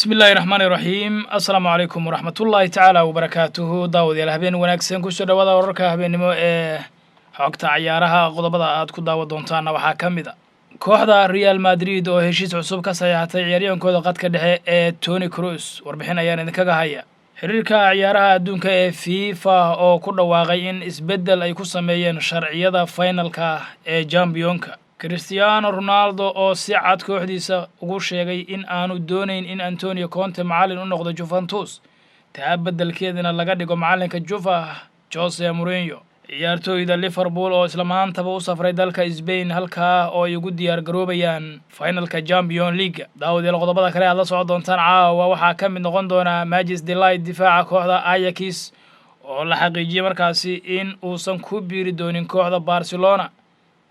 بسم الله الرحمن الرحيم السلام عليكم ورحمة الله تعالى وبركاته داود يا هبين وناكسن كسر دوادا وركا هبين نمو حقت عيارها قضبضا aad ku daawa doontaana waxaa ka mid ah kooxda Real Madrid oo heshiis cusub ka saxiixatay ciyaaryahankooda qadka dhexe ee Toni Kroos warbixin ayaan idinkaga haya xiriirka ciyaaraha adduunka ee FIFA oo ku dhawaaqay in isbedel ay ku sameeyeen sharciyada finalka ee Championka Cristiano Ronaldo oo si cad kooxdiisa ugu sheegay in aanu doonayn in Antonio Conte macallin u noqdo Juventus taa beddelkeedana laga dhigo macallinka Juve Jose Mourinho ciyaartooyda Liverpool oo isla maantaba u safray dalka Spain halka oo ay ugu diyaar garoobayaan finalka Champions League daawadayaal qodobada kale aad la socon doontaan caawa waxaa ka mid noqon doona Mathis de Ligt difaaca kooxda Ajax oo la xaqiijiyay markaasi in uusan ku biiri doonin kooxda Barcelona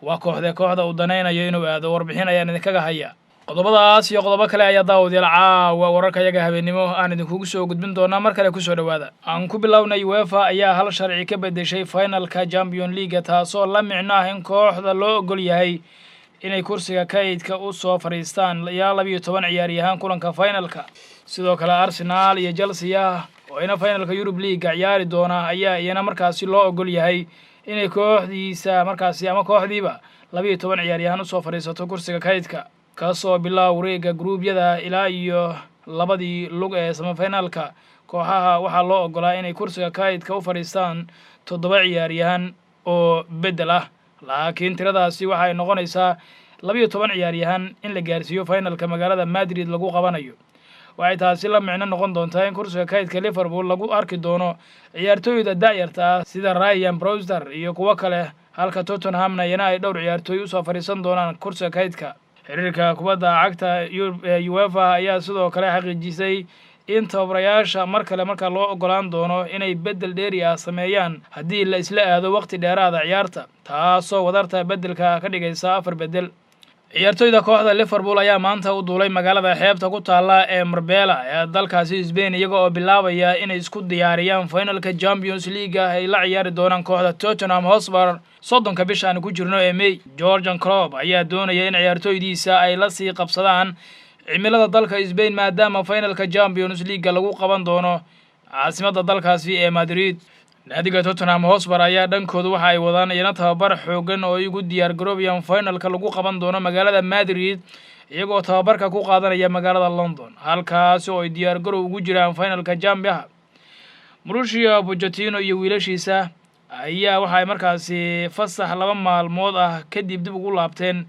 waa kooxda uu danaynayo inuu aado warbixin ayaan idinkaga haya qodobadaas iyo qodobo kale ayaa daawadayaal caawa wararka yaga habeenimo aan idinkugu soo gudbin doonaa mar kale ku soo dhawaada aan ku bilownay UEFA ayaa hal sharci ka bedeshay finalka Champions League taasoo la micno ah in kooxda loo ogol yahay inay kursiga kaydka u soo fariistaan ilaa 12 ciyaaryahan kulanka finalka sidoo kale Arsenal iyo Chelsea oo ina finalka Europe League ciyaari doona ayaa iyana markaasi loo ogol yahay inay kooxdiisa markaasi ama kooxdiiba 12 ciyaaryahan u soo fariisato kursiga kaydka kaasoo bilaw wareega gruubyada ilaa iyo labadii lug ee semifinalka kooxaha waxaa loo ogolaa inay kursiga kaydka u fariistaan 7 ciyaaryahan oo bedel ah laakiin tiradaasi waxay noqonaysaa 12 ciyaaryahan in la gaarsiiyo finalka magaalada Madrid lagu qabanayo waxay taasi la micno noqon doontaa in kursiga kaydka Liverpool lagu arki doono ciyaartooyda da'yarta sida Ryan Brewster iyo kuwa kale halka Tottenhamna ay dhowr ciyaartooy u soo fariisan doonaan kursiga kaydka xiriirka kubadda cagta UEFA ayaa sidoo kale xaqiijisay in tababarayaasha marka loo ogolaan doono inay bedel dheeri ah sameeyaan haddii la isla aado waqti dheeraada ciyaarta taasoo wadarta bedelka ka dhigaysa 4 bedel ciyaartooyda kooxda Liverpool ayaa maanta u duulay magaalada xeebta ku taala ee Marbella ee dalkaasi Spain iyaga oo bilaabaya inay isku diyaariyaan finalka Champions League ay la ciyaari doonaan kooxda Tottenham Hotspur 30 bishan ku jirno ee May Jurgen Klopp ayaa doonaya in ciyaartooydiisa ay la sii qabsadaan cimilada dalka Spain maadaama finalka Champions League lagu qaban doono caasimadda dalkaasi ee Madrid naadiga Tottenham Hotspur ayaa dhankooda waxa ay wadaan iyana tababar xoogan oo ugu diyaar garoobayaan finalka lagu qaban doono magaalada Madrid iyagoo tababarka ku qaadanaya magaalada London halkaas oo ay diyaar garow ugu jiraan finalka Champions Mauricio Pochettino iyo wiilashiisa ayaa waxa ay markaasi fasax 2 maalmood ah kadib dib ugu laabteen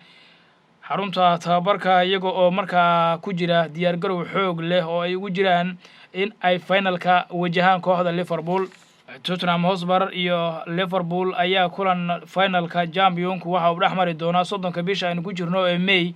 xarunta tababarka iyaga oo markaa ku jira diyaar garow xoog leh oo ay ugu jiraan in ay finalka wajahaan kooxda Liverpool Tottenham Hotspur iyo Liverpool ayaa kulan finalka Champions waxa uu dhaxmari doona 30 bisha aynu ku jirno ee May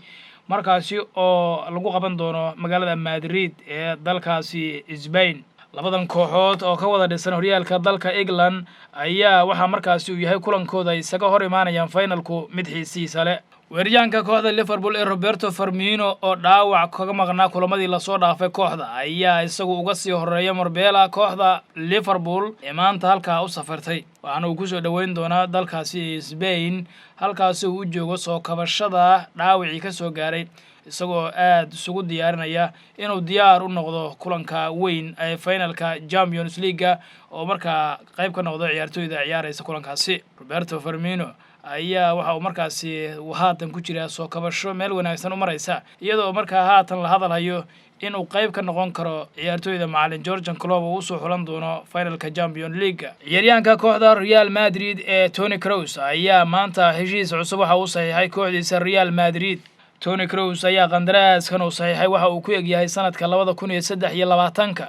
markaasi oo lagu qaban doono magaalada Madrid ee dalkaasi Spain labadan kooxood oo ka wada dhisan horyaalka dalka England ayaa waxa markaasi uu yahay kulankooda isaga hor imaanayaan finalku mid xiisiisa leh weeryaanka kooxda Liverpool ee Roberto Firmino oo dhaawac kaga maqnaa kulamadii la soo dhaafay kooxda ayaa isagu uga sii horeeya Marbella kooxda Liverpool ee maanta halka u safartay waxaana uu ku soo dhaweyn doonaa dalkaasi Spain halkaas uu u joogo soo kabashada dhaawacii ka soo gaaray isagoo aad isugu diyaarinaya inuu diyaar u noqdo kulanka weyn ee finalka Champions League oo markaa qayb ka noqdo ciyaartooyda ciyaaraysa kulankaasi Roberto Firmino ayaa waxa uu markaasi haatan ku jira soo kabasho meel wanaagsan u maraysa iyadoo markaa haatan la hadalhayo inuu qayb ka noqon karo ciyaartooyda macallin Jurgen Klopp oo soo xulan doono finalka Champions League ciyaaryahanka kooxda Real Madrid ee Toni Kroos ayaa maanta heshiis cusub waxa uu saxiixay kooxdiisa Real Madrid Toni Kroos ayaa qandaraaskan uu saxiixay waxa uu ku egyahay sanadka 2023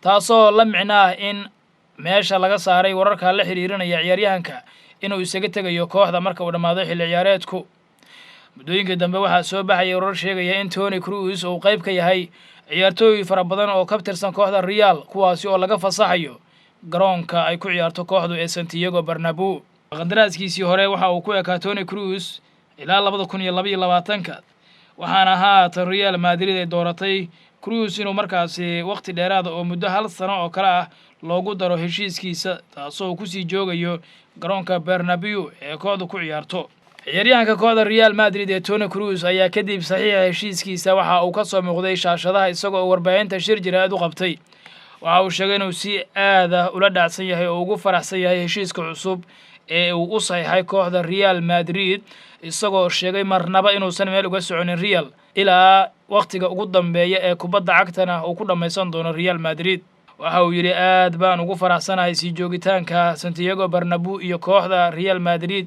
taasoo la micno ah in meesha laga saaray wararka la xiriirinaya ciyaaryahanka inuu isaga tagayo kooxda marka uu dhamaado xilli ciyaareedku muddooyinka dambe waxaa soo baxay warar sheegaya in Toni Kroos uu qayb ka yahay ciyaartooy fara badan oo ka tirsan kooxda Real kuwaasi oo laga fasaxayo garoonka ay ku ciyaarto kooxdu ee Santiago Bernabeu qandaraaskiisii hore waxa uu ku ekaa Toni Kroos ilaa 2022 waxaana haatan Real Madrid ay dooratay Kroos inuu markaasi waqti dheeraad oo muddo 1 sano oo kale ah loogu daro heshiiskiisa taasoo ku sii joogayo garoonka Bernabeu ee kooxdu ku ciyaarto ciyaaryahanka kooxda Real Madrid ee Toni Kroos ayaa kadib saxiixa heshiiskiisa waxa uu ka soo muuqday shaashadaha isagoo warbaahinta shir jiraad u qabtay. waxa uu sheegay inuu si aad ah ula dhacsan yahay oo ugu faraxsan yahay heshiiska cusub ee uu u saxiixay kooxda Real Madrid, isagoo sheegay marnaba inuusan meel uga soconin Real ilaa waqtiga ugu dambeeya ee kubadda cagtana uu ku dhameysan doono Real Madrid. waxa uu yiri aad baan ugu faraxsanahay sii joogitaanka Santiago Bernabeu iyo kooxda Real Madrid.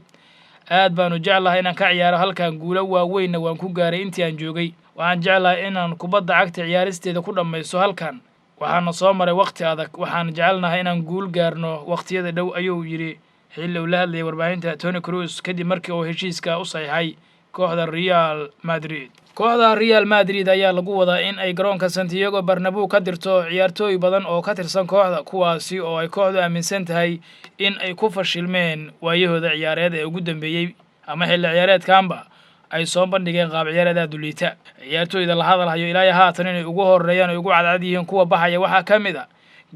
aad baan u jeclahay inaan ka ciyaaro halkan guulo waaweyn waan ku gaaray intii aan joogay. waxaan jeclahay inaan kubadda cagta ciyaaristeeda ku dhameysto halkan. waxaan soo maray waqti adag. waxaan jecelnahay inaan guul gaarno waqtiyada dhow, ayuu yiri xilli uu la hadlayay warbaahinta Toni Kroos kadib markii uu heshiiska u saxiixay kooxda Real Madrid. kooxda Real Madrid ayaa lagu wadaa in ay garoonka Santiago Bernabeu ka dirto ciyaartooy badan oo ka tirsan kooxda, kuwaasi oo ay kooxdu aaminsan tahay in ay ku fashilmeen waayahooda ciyaareed ee ugu dambeeyay ama xilli ciyaareedkanba ay soo bandhigeen qaab ciyaareed duliita. ciyaartooyda la hadalhayo ilaa haatan inay ugu horeeyaan oo ugu cadcad yihiin kuwa baxaya waxaa ka mid ah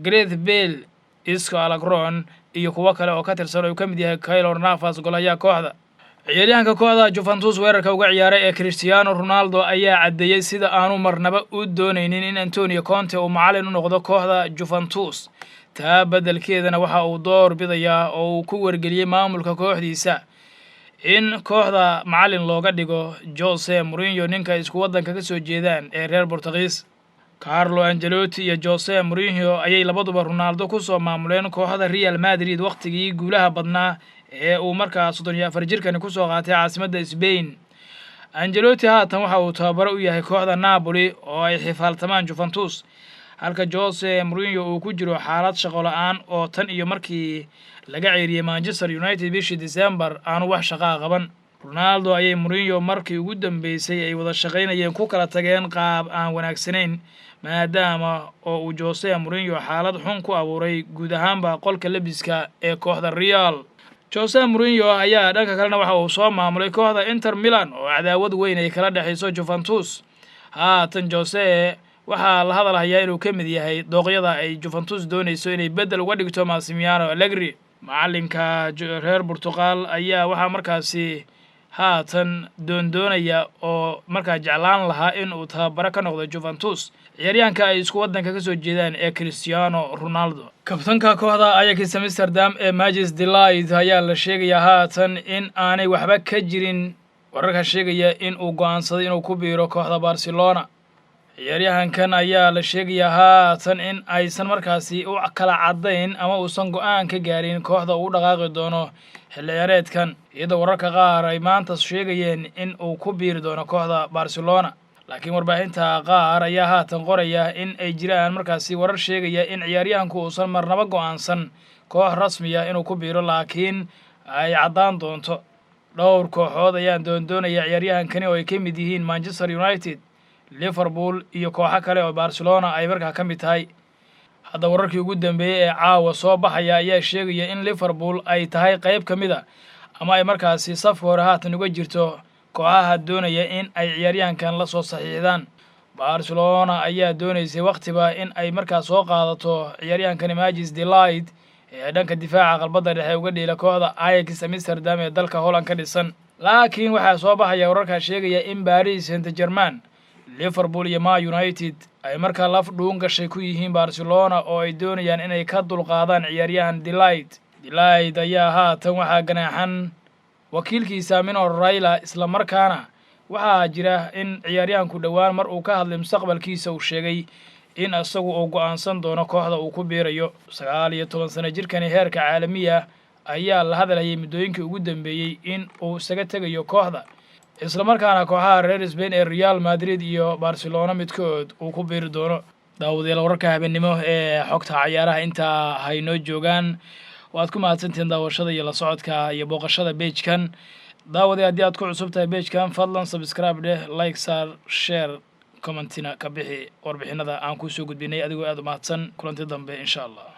Gareth Bale, Isco Alagron iyo kuwa kale oo ka tirsan oo ka mid yahay Keylor Navas golaha kooxda. ciyaaryahanka kooxda Juventus weerarka uga ciyaaray ee Cristiano Ronaldo ayaa cadeeyay sida aanu marnaba u doonaynin in Antonio Conte uu macallin u noqdo kooxda Juventus. taa beddelkeedana waxa uu door bidayaa oo uu ku wargeliyay maamulka kooxdiisa in kooxda macallin looga dhigo Jose Mourinho, ninka isku wadanka ka soo jeedaan ee reer Portuguese. Carlo Ancelotti iyo Jose Mourinho ayay labaduba Ronaldo ku soo maamuleen kooxda Real Madrid waqtigii guulaha badnaa ee uu markaas 34 jirkan ku soo qaatay caasimadda Spain. Ancelotti haatan waxa uu tababaro u yahay kooxda Napoli oo ay xifaaltamaan Juventus, halka Jose Mourinho uu ku jiro xaalad shaqo la'aan oo tan iyo markii laga ceyriyay Manchester United bishii December aanu wax shaqo qaban. Ronaldo ayay Mourinho markii ugu dambeysay ay wada shaqeynayeen ku kala tageen qaab aan wanaagsanayn, maadaama oo uu Jose Mourinho xaalad xun ku abuuray guud ahaanba qolka labiska ee kooxda Real. Jose Mourinho ayaa dhanka kalena waxa uu soo maamulay kooxda Inter Milan oo cadaawad weyn ay kala dhaxayso Juventus. haatan Jose waxaa la hadalhayaa inuu ka mid yahay dooqyada ay Juventus doonayso inay bedel uga dhigto Massimiliano Allegri. macalinka reer Portugal ayaa waxa markaasi haatan doonaya oo markaa jeclaan lahaa in uu tababaro ka noqdo Juventus ciyaaryahanka ay isku wadanka ka soo jeedaan ee Cristiano Ronaldo. kabtanka kooxda Ajax Amsterdam ee Matthijs de Ligt ayaa la sheegayaa haatan in aanay waxba ka jirin wararka sheegaya in uu go'aansaday inuu ku biiro kooxda Barcelona. ciyaaryahankan ayaa la sheegayaa haatan in aysan markaasi u kala cadayn ama uusan go'aan ka gaarin kooxda uu dhaqaaqi doono xilli ciyaareedkan, iyadoo wararka qaar ay maanta sheegayeen in uu ku biiri doono kooxda Barcelona. laakiin warbaahinta qaar ayaa haatan qoraya in ay jiraan markaasi warar sheegaya in ciyaaryahanku uusan marnaba go'aansan koox rasmi ah inuu ku biiro, laakiin ay cadaan doonto. dhowr kooxood ayaa doonaya ciyaaryahankani oo ay ka mid yihiin Manchester United, Liverpool iyo kooxo kale oo Barcelona ay markaa ka mid tahay. hadda wararkii ugu dambeeyay ee caawa soo baxaya ayaa sheegaya in Liverpool ay tahay qayb ka mid ah ama ay markaasi safka hore haatan uga jirto kooxaha doonaya in ay ciyaaryahankan la soo saxiixdaan. Barcelona ayaa doonaysay waqtiba in ay markaa soo qaadato ciyaaryahankan Matthijs de Ligt ee dhanka difaaca qalbada dhexe uga dheela kooxda Ajax Amsterdam ee dalka Holland ka dhisan. laakiin waxaa soo baxaya wararka sheegaya in Paris Saint-Germain, Liverpool iyo Man United ay markaa laf dhuun gashay ku yihiin Barcelona oo ay doonayaan inay ka dulqaadaan ciyaaryahan de Ligt. de Ligt ayaa haatan waxaa ganaaxan wakiilkiisa Mino Raiola, isla markaana waxaa jira in ciyaaryahanku dhowaan mar uu ka hadlay mustaqbalkiisa uu sheegay in asagu uu go'aansan doono kooxda uu ku biirayo. 19 sano jirkani heerka caalamiga ayaa la hadalhayay muddooyinkii ugu dambeeyay in uu isaga tegayo kooxda, isla markaana kooxaha reer Spain ee Real Madrid iyo Barcelona midkood uu ku biiri doono. daawadayaal wararka habeenimo ee xogta ciyaaraha inta haynoo joogaan, waad ku mahadsantihiin daawashada iyo la socodka iyo booqashada page-kan. daawadayaal haddii aad ku cusub tahay page-kan fadlan subscribe dheh, like saar, share, commentina ka bixi warbixinada aan ku soo gudbinay. adigoo aad u mahadsan. kulanti dambe insha Allah.